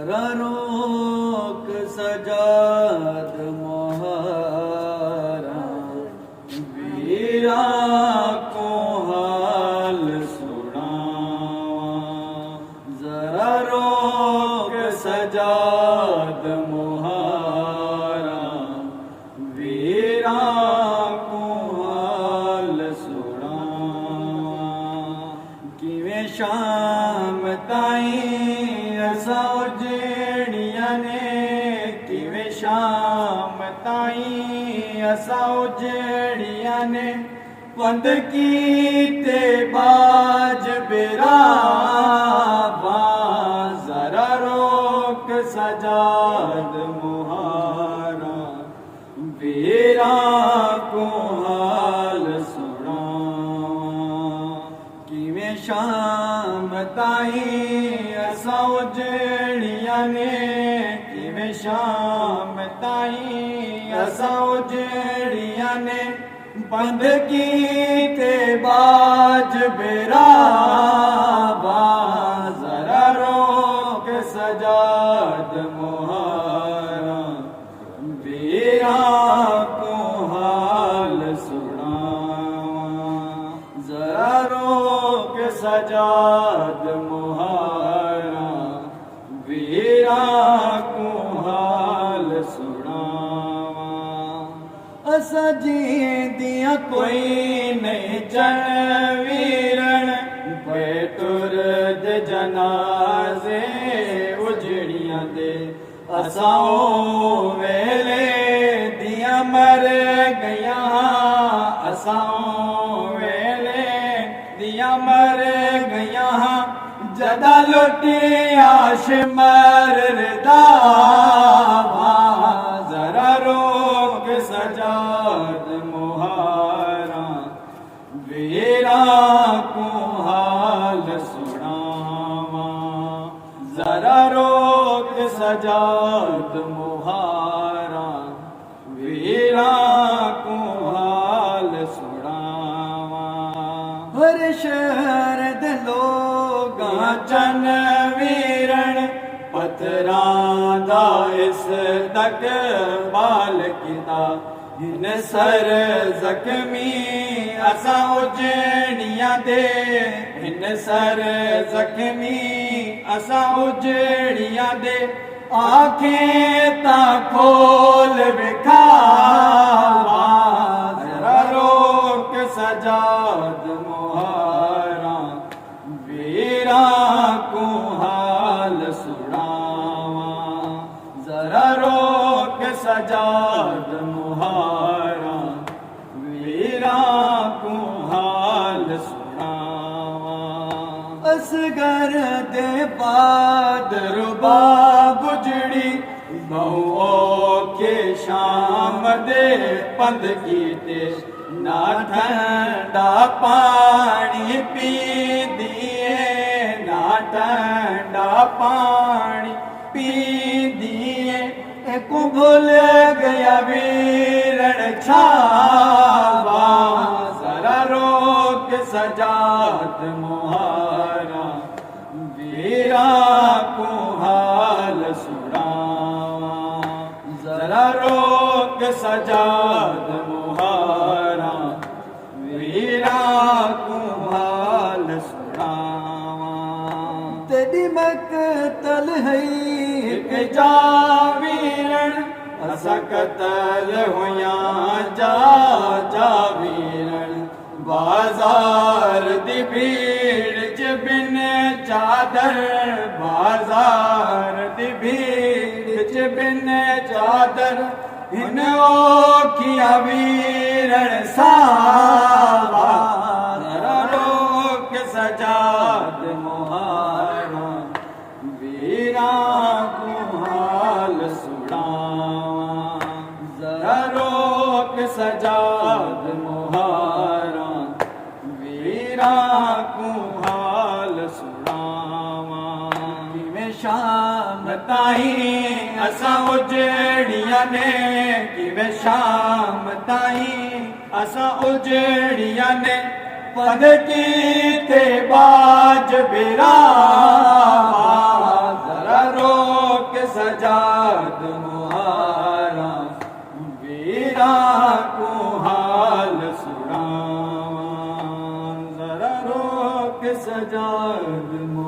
जरा रोक सजाद मोहारा वीरा को हाल सुनावा। जरा रोक सजाद मोहारा वीरा को हाल सुनावा। किवें शाम ताई असा उजड़िया ने, किवें शाम ताई असा उजड़िया ने, पंध कीते बाज बिराबा। जरा रोक सजाद मुहारा वीरा को हाल सुनावा। किवें शाम ताई असा उजड़िया ने, किवें शाम ताई असा उजड़िया ने, बंद कीते बाज बिराबा। जरा रोक सजाद मुहारा वीरा को हाल सुनावा। जरा रोक सजाद मुहारा वीरा को हाल सुनावा। असा जींदियां कोई नहीं जन वीरण, बेटुरद जनाजे उजड़ियां दे। असा ओ वेले दियां मर गया, असा ओ वेले दियां मर गया, जदा लुटी आश मरदावा। जरा रोक सजाद मुहारा वीरा को हाल सुनावा। जरा रोक सजाद मुहारा वीरा को हाल सुनावा। हर शहर दे लोगां चन वीरण, पत्थरां दा इस तक बाल किता। हिन सर जख्मी असा उजड़िया दे, हिन सर जख्मी असा उजड़िया दे। आंखें ता खोल विखावा। जरा रोक सजाद मुहारा वीरा को हाल सुनावा। जरा रोक सजाद मुहारा वीरा को हाल सुनावा। असगर दे बादर बाब उजड़ी, बहुओं के शाम दे पंध कीते। ना ठंडा पानी पी दिए, ना ठंडा पानी पी दिए। को भूल गया वीरण छावा। जरा रोक सजाद मुहारा वीरा को हाल सुनावा। जरा रोक सजाद मुहारा वीरा को हाल सुनावा। तेरी मकतल है के जा वीरण, असा कतल हुया जा जा वीरण। बाजार दी भीड़ च बिन चादर, बाजार दी भीड़ च बिन चादर। इन ओखिया वीरण सावा। जरा रोक सजाद मुहारा वीरा को हाल सुनावा। जरा रोक सजाद मुहारा वीरा को हाल सुनावा। किवें शाम ताई असा उजड़िया ने, किवें शाम ताई असा उजड़िया ने। पद कीते बाज बिरावा। जरा रोक सजाद मुहारा वीरां को हाल सुनावां जरा रोक सजाद मुहारा